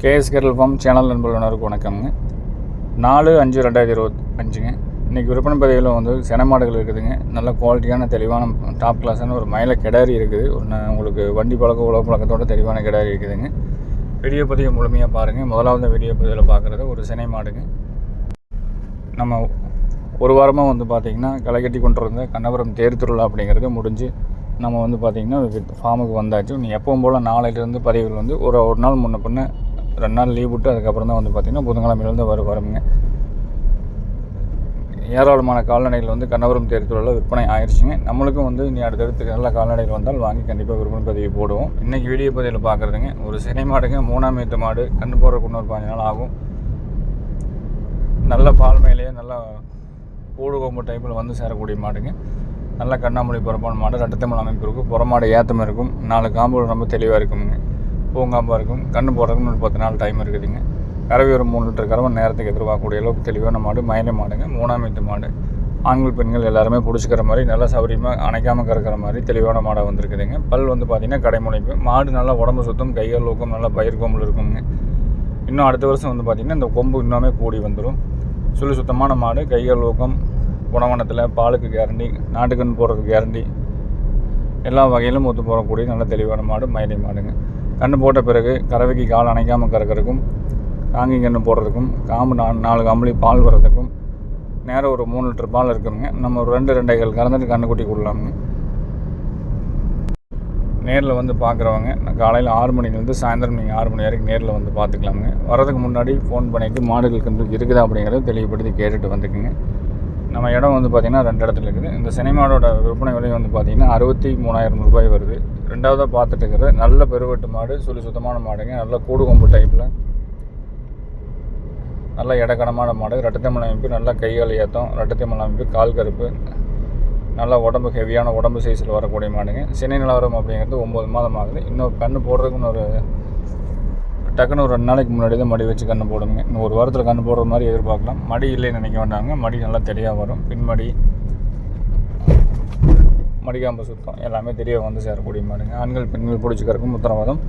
KS கேட்டல் form channel நண்பர்களுக்கு வணக்கம்ங்க. 4/5/2025ங்க. இன்றைக்கி விற்பனை பதிவில் வந்து சென மாடுகள் இருக்குதுங்க. நல்ல குவாலிட்டியான தெளிவான டாப் கிளாஸான ஒரு மயில கிடாரி இருக்குது. உங்களுக்கு வண்டி பழக்கம் உலக பழக்கத்தோட தெளிவான கிடாரி இருக்குதுங்க. வீடியோ பதிவை முழுமையாக பாருங்கள். முதலாவது வீடியோ பதிவில் பார்க்குறது ஒரு சினை மாடுங்க. நம்ம ஒரு வாரமாக வந்து பார்த்திங்கன்னா களை கட்டி கொண்டு இருந்த கண்ணபுரம் தேர் திருவிழா அப்படிங்கிறது முடிஞ்சு நம்ம வந்து பார்த்திங்கன்னா ஃபார்முக்கு வந்தாச்சு. நீ எப்பவும் போல் நாளையிலேருந்து பதிவுகள் வந்து ஒரு நாள் முன்ன பின்ன 2 நாள் லீவ் விட்டு அதுக்கப்புறம் தான் வந்து பார்த்திங்கன்னா புதன்கிழமையிலேருந்து வருங்க. ஏராளமான கால்நடைகள் வந்து கண்ணபுரம் தேர் திருவிழா விற்பனை ஆயிடுச்சுங்க. நம்மளுக்கும் வந்து இனி அடுத்தடுத்து நல்ல கால்நடைகள் வந்தால் வாங்கி கண்டிப்பாக விற்பனை பதிவு போடுவோம். இன்றைக்கி வீடியோ பதிவில் பார்க்குறதுங்க ஒரு சினை மாடுங்க. 3ஆம் ஏற்று மாடு. கண்டு போடுறதுக்கு இன்னொரு 15 நாள் ஆகும். நல்ல பால் மேலேயே நல்லா கூடு கொம்பு டைப்பில் வந்து சேரக்கூடிய மாடுங்க. நல்ல கண்ணாமொழி புறப்பான மாடு. ரெட்டத்தமிழ் அமைப்பு இருக்கும். புறமாடு ஏத்தம் இருக்கும். 4 காம்பு ரொம்ப தெளிவாக இருக்குங்க. பூங்காம்பாக இருக்கும். கண்ணு போடுறதுக்கு ஒரு 10 நாள் டைம் இருக்குதுங்க. கறவை ஒரு 3 லிட்டர் கறவை நேரத்துக்கு எதிர்பார்க்கக்கூடிய அளவுக்கு தெளிவான மாடு. மயிலை மாடுங்க. 3ஆம் ஏற்று மாடு. ஆண்கள் பெண்கள் எல்லாருமே பிடிச்சிக்கிற மாதிரி நல்லா சௌரியமாக அணைக்காமல் கறக்கிற மாதிரி தெளிவான மாடாக வந்துருக்குதுங்க. பல் வந்து பார்த்திங்கன்னா கடைமுனைப்பு. மாடு நல்லா உடம்பு சுத்தம், கைகள் ஊக்கம், நல்லா பயிர் கொம்பில் இருக்குங்க. இன்னும் அடுத்த வருஷம் வந்து பார்த்திங்கன்னா இந்த கொம்பு இன்னுமே கூடி வந்துடும். சுத்தமான மாடு. கைகள் ஊக்கம், குணவனத்தில் பாலுக்கு கேரண்டி, நாட்டுக்கன்று போடுறதுக்கு கேரண்டி, எல்லா வகையிலும் ஒத்து போகக்கூடிய நல்ல தெளிவான மாடு மயிலை மாடுங்க. கன்று போட்ட பிறகு கறவைக்கு கால் அணைக்காமல் கறக்கிறதுக்கும், காங்கி கன்று போடுறதுக்கும், காம்பு 4 காம்புலி பால் வர்றதுக்கும் நேரம் ஒரு 3 லிட்டர் பால் இருக்குதுங்க. நம்ம ஒரு 2 கறந்துட்டு கன்றுக்குட்டி கொடுக்கலாமுங்க. நேரில் வந்து பார்க்குறவங்க காலையில் 6 மணிலேருந்து சாயந்தரம் நீங்கள் 6 மணி வரைக்கும் நேரில் வந்து பார்த்துக்கலாமுங்க. வரதுக்கு முன்னாடி ஃபோன் பண்ணிவிட்டு மாடுகள் கன்று இருக்குதா அப்படிங்கிறத தெளிவுபடுத்தி கேட்டுட்டு வந்துக்குங்க. நம்ம இடம் வந்து பார்த்திங்கன்னா 2 இடத்துல இருக்குது. இந்த சினைமாடோட விற்பனை விலை வந்து பார்த்திங்கன்னா 63,000 ரூபாய் வருது. ரெண்டாவதாக பார்த்துட்டு இருக்கிற நல்ல பெருவெட்டு மாடு. சுத்தமான மாடுங்க. நல்ல கூடு கொம்பு டைப்பில் நல்ல இடக்கணமான மாடு. ரெட்டத்தமிழ் அமைப்பு. நல்ல கைகால் ஏற்றம். ரெட்டத்தமிழ் அமைப்பு. கால் கருப்பு. நல்லா உடம்பு ஹெவியான உடம்பு சைஸில் வரக்கூடிய மாடுங்க. சினை நிலவரம் அப்படிங்கிறது 9 மாதம் ஆகுது. இன்னும் கன்று போடுறதுக்கு ஒரு டக்குன்னு ஒரு 2 நாளைக்கு முன்னாடி தான் மடி வச்சு கன்று போடுங்க. இன்னும் ஒரு வாரத்தில் கன்று போடுற மாதிரி எதிர்பார்க்கலாம். மடி இல்லைன்னு நினைக்க வேண்டாங்க. மடி நல்லா தெளிவாக வரும். பின்மடி, மடிக்காம்பு சுத்தம் எல்லாமே தெரிய வந்து சேரக்கூடிய மாடுங்க. ஆண்கள் பெண்கள் பிடிச்சிக்கிறதுக்கும் உத்தரவாதம்.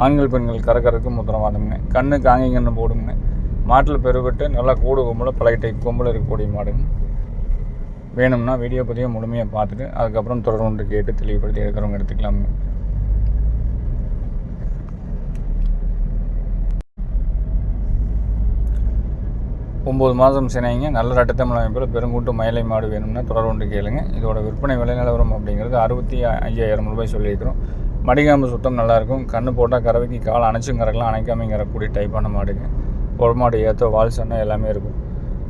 ஆண்கள் பெண்கள் கறக்கிறதுக்கும் உத்தரவாதம்ங்க. கண்ணு காங்கி கன்று போடுங்க. மாட்டில் பெருவிட்டு நல்லா கூடு கொம்பில் பழைய டைப் கொம்பில் இருக்கக்கூடிய மாடுங்க. வேணும்னா வீடியோ பதிவை முழுமையாக பார்த்துட்டு அதுக்கப்புறம் தொடர்ந்து கேட்டு தெளிவுபடுத்தி எடுக்கிறவங்க எடுத்துக்கலாமுங்க. ஒம்பது மாதம் சினைங்க. நல்ல ரெட்டத்தமிழ் அமைப்பில் பெருங்கூட்டு மயிலை மாடு வேணும்னா தொடர்ந்து கேளுங்க. இதோட விற்பனை விலை நிலவரம் அப்படிங்கிறது 65,000 ரூபாய் சொல்லியிருக்கிறோம். மடிகாம்பு சுத்தம் நல்லாயிருக்கும். கன்று போட்டால் கறவைக்கு கால் அணைச்சும் கறக்கலாம், அணைக்காமல் கறக்கூடிய டைப்பான மாடுங்க. மாடு ஏற்ற வால் சண்டை எல்லாமே இருக்கும்.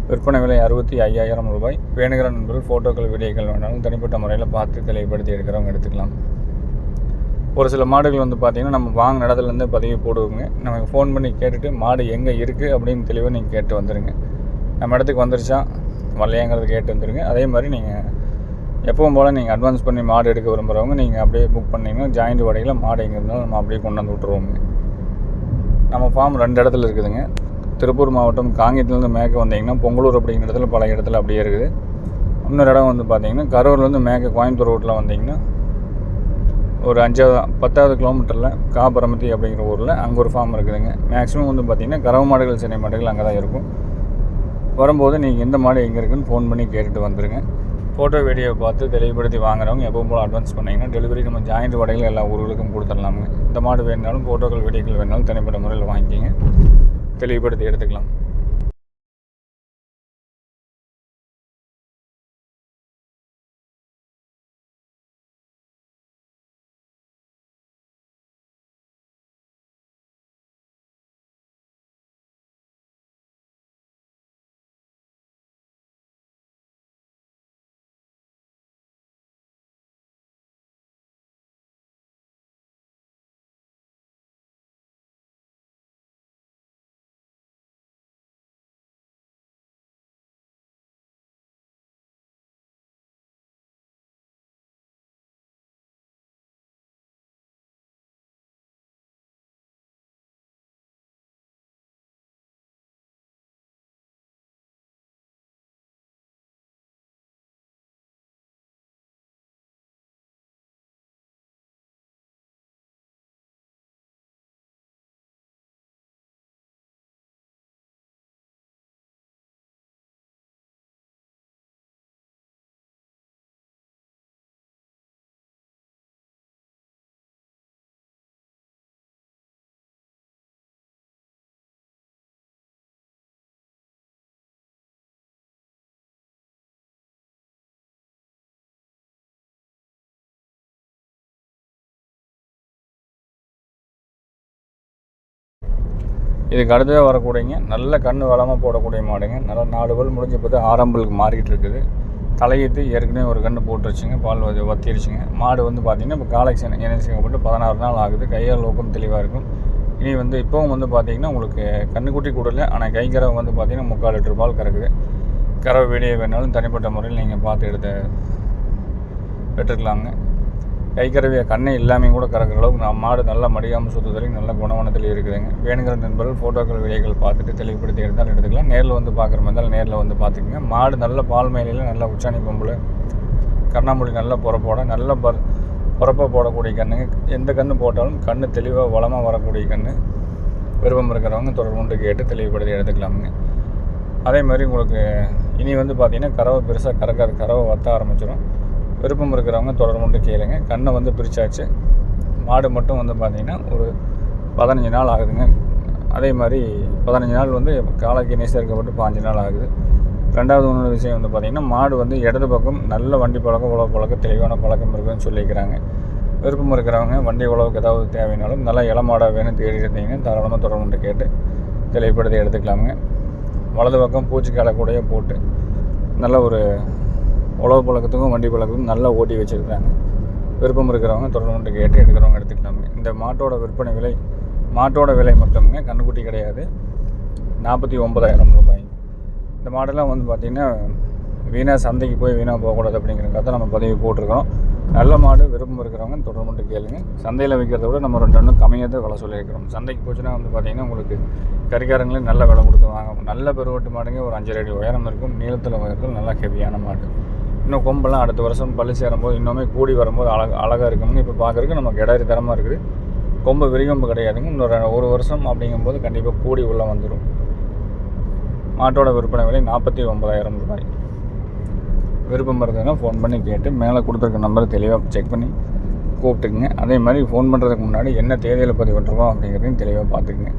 விற்பனை விலை 65,000 ரூபாய். வேணுங்கிற நண்பர்கள் ஃபோட்டோக்கள் வீடியோக்கள் வேணாலும் தனிப்பட்ட முறையில் பார்த்து தெளிவுபடுத்தி எடுக்கிறவங்க எடுத்துக்கலாம். ஒரு சில மாடுகள் வந்து பார்த்திங்கன்னா நம்ம வாங்கின இடத்துலேருந்தே பதிவு போடுவோங்க. நம்ம ஃபோன் பண்ணி கேட்டுட்டு மாடு எங்கே இருக்குது அப்படின்னு தெளிவாக நீங்கள் கேட்டு வந்துடுங்க. நம்ம இடத்துக்கு வந்துருச்சா வரலையாங்கிறது கேட்டு வந்துடுங்க. அதே மாதிரி நீங்கள் எப்பவும் போல் நீங்கள் அட்வான்ஸ் பண்ணி மாடு எடுக்க விரும்புகிறவங்க நீங்கள் அப்படியே புக் பண்ணிங்கன்னா ஜாயிண்ட் வடையில் மாடு எங்கே இருந்தாலும் நம்ம அப்படியே கொண்டு வந்து விட்ருவோங்க. நம்ம ஃபார்ம் 2 இடத்துல இருக்குதுங்க. திருப்பூர் மாவட்டம் காங்கேயத்துலேருந்து மேற்க வந்தீங்கன்னா பொங்கலூர் அப்படிங்கிற இடத்துல பல இடத்துல அப்படியே இருக்குது. இன்னொரு இடம் வந்து பார்த்திங்கன்னா கரூர்லேருந்து மேற்க கோயம்புத்தூர் ரோட்டில் வந்தீங்கன்னா ஒரு 10வது கிலோமீட்டரில் காபரமத்தி அப்படிங்கிற ஊரில் அங்கே ஒரு ஃபார்ம் இருக்குதுங்க. மேக்ஸிமம் வந்து பார்த்திங்கன்னா கறவை மாடுகள் சினை மாடுகள் அங்கே தான் இருக்கும். வரும்போது நீங்கள் எந்த மாடு எங்கே இருக்குதுன்னு ஃபோன் பண்ணி கேட்டுட்டு வந்துடுங்க. ஃபோட்டோ வீடியோ பார்த்து தெளிவுபடுத்தி வாங்குறவங்க எப்பவும் போல் அட்வான்ஸ் பண்ணிங்கன்னா டெலிவரி நம்ம ஜாயிண்ட் வடையில் எல்லா ஊர்களுக்கும் கொடுத்துடலாமுங்க. இந்த மாடு வேணுனாலும் ஃபோட்டோக்கள் வீடியோக்கள் வேணுனாலும் தனிப்பட்ட முறையில் வாங்கிக்கிங்க, தெளிவுபடுத்தி எடுத்துக்கலாம். இதுக்கு அடுத்ததாக வரக்கூடியங்க நல்ல கன்று வளமாக போடக்கூடிய மாடுங்க. நல்லா 4 பல் முடிஞ்ச போது 6ஆம் பல்லுக்கு மாறிக்கிட்டு இருக்குது. தலையிட்டு ஏற்கனவே ஒரு கன்று போட்டுருச்சுங்க, பால் வத்திருச்சுங்க. மாடு வந்து பார்த்திங்கன்னா இப்போ காலைக்கு இணைச்சிக்கப்பட்டு 16 நாள் ஆகுது. கையால் நோக்கம் தெளிவாக இருக்கும். இனி வந்து இப்போவும் வந்து பார்த்திங்கன்னா உங்களுக்கு கன்றுக்குட்டி கூடல, ஆனால் கை கறவை வந்து பார்த்திங்கன்னா 3/4 லிட்டர் பால் கறக்குது. கறவை வீடியோ வேணாலும் தனிப்பட்ட முறையில் நீங்கள் பார்த்து எடுத்து பெற்றுக்கலாங்க. கை கறவையை கண்ணை இல்லாமல் கூட கறக்கிற அளவுக்கு மாடு நல்ல மடியாமல் சுற்றுதலையும் நல்ல குணவனத்தில் இருக்குதுங்க. வேணுங்கிற நண்பர்கள் ஃபோட்டோக்கள் வீடியோக்கள் பார்த்துட்டு தெளிவுபடுத்தி எடுத்தாலும் எடுத்துக்கலாம். நேரில் வந்து பார்க்குற மாதிரி இருந்தாலும் நேரில் வந்து பார்த்துக்குங்க. மாடு நல்ல பால் மேலையில் நல்ல உச்சாணி பொம்பளை, கண்ணாமூடி நல்ல புறப்போட நல்ல புறப்பை போடக்கூடிய கண்ணுங்க. எந்த கன்று போட்டாலும் கன்று தெளிவாக வளமாக வரக்கூடிய கன்று. விருப்பம் இருக்கிறவங்க தொடர்பு கேட்டு தெளிவுபடுத்தி எடுத்துக்கலாமுங்க. அதே மாதிரி உங்களுக்கு இனி வந்து பார்த்திங்கன்னா கறவை பெருசாக கறக்காது, கறவை வத்த ஆரம்பிச்சிடும். விருப்பம் இருக்கிறவங்க தொடர்பு கேளுங்க. கண்ணை வந்து பிரித்தாச்சு. மாடு மட்டும் வந்து பார்த்திங்கன்னா ஒரு 15 நாள் ஆகுதுங்க. அதே மாதிரி 15 நாள் வந்து காலைக்கு இணை சேர்க்கப்பட்டு 5 நாள் ஆகுது. ரெண்டாவது ஒன்று விஷயம் வந்து பார்த்திங்கன்னா மாடு வந்து இடது பக்கம் நல்ல வண்டி பழக்கம், உழவு பழக்கம், தெளிவான பழக்கம் இருக்குதுன்னு சொல்லிக்கிறாங்க. விருப்பம் இருக்கிறவங்க வண்டி உழவுக்கு ஏதாவது தேவைனாலும் நல்லா இளமாடாக வேணும் தேடி இருந்தீங்கன்னா தாராளமாக தொடர்பு கேட்டு தெளிவுபடுத்தி எடுத்துக்கலாமுங்க. வலது பக்கம் பூச்சி காலக்கூடைய போட்டு நல்ல ஒரு உழவு பழக்கத்துக்கும் வண்டி பழக்கத்துக்கும் நல்லா ஓட்டி வச்சுருக்காங்க. விருப்பம் இருக்கிறவங்க தொடர்ந்து கேட்டு எடுக்கிறவங்க எடுத்துக்கலாமே. இந்த மாட்டோட விற்பனை விலை, மாட்டோட விலை மட்டும்ங்க, கன்றுக்குட்டி கிடையாது, 49,000 ரூபாய். இந்த மாடெல்லாம் வந்து பார்த்திங்கன்னா வீணாக சந்தைக்கு போய் வீணாக போகக்கூடாது அப்படிங்கிறக்காக நம்ம பதிவு போட்டிருக்கிறோம். நல்ல மாடு விருப்பம் இருக்கிறவங்க தொடர்ந்து கேளுங்க. சந்தையில் விற்கிறத விட நம்ம 2 டன்னு கம்மியாக விலை சொல்லியிருக்கிறோம். சந்தைக்கு போச்சுன்னா வந்து பார்த்திங்கன்னா உங்களுக்கு கறிக்காரங்களே நல்ல விலை கொடுத்து வாங்க. நல்ல பெருவட்டு மாடுங்க, ஒரு 5 அடி உயரம் இருக்கும், நீளத்தில் உயரத்தில் நல்லா ஹெவியான மாடு. இன்னும் கொம்பெல்லாம் அடுத்த வருஷம் பள்ளி சேரும்போது இன்னுமே கூடி வரும்போது அழகாக இருக்குங்க. இப்போ பார்க்குறதுக்கு நமக்கு இடறி தரமாக இருக்குது. கொம்பு விரிகொம்பு கிடையாதுங்க. இன்னொரு 1 வருஷம் அப்படிங்கும்போது கண்டிப்பாக கூடி உள்ளே வந்துடும். மாட்டோட விற்பனை விலை 49,000 ரூபாய். விருப்பம் இருந்ததுன்னா ஃபோன் பண்ணி கேட்டு மேலே கொடுத்துருக்க நம்பரை தெளிவாக செக் பண்ணி கூப்பிட்டுக்குங்க. அதே மாதிரி ஃபோன் பண்ணுறதுக்கு முன்னாடி என்ன தேதியில் பதிவு பண்ணுறோம் அப்படிங்கிறதையும் தெளிவாக பார்த்துக்குங்க.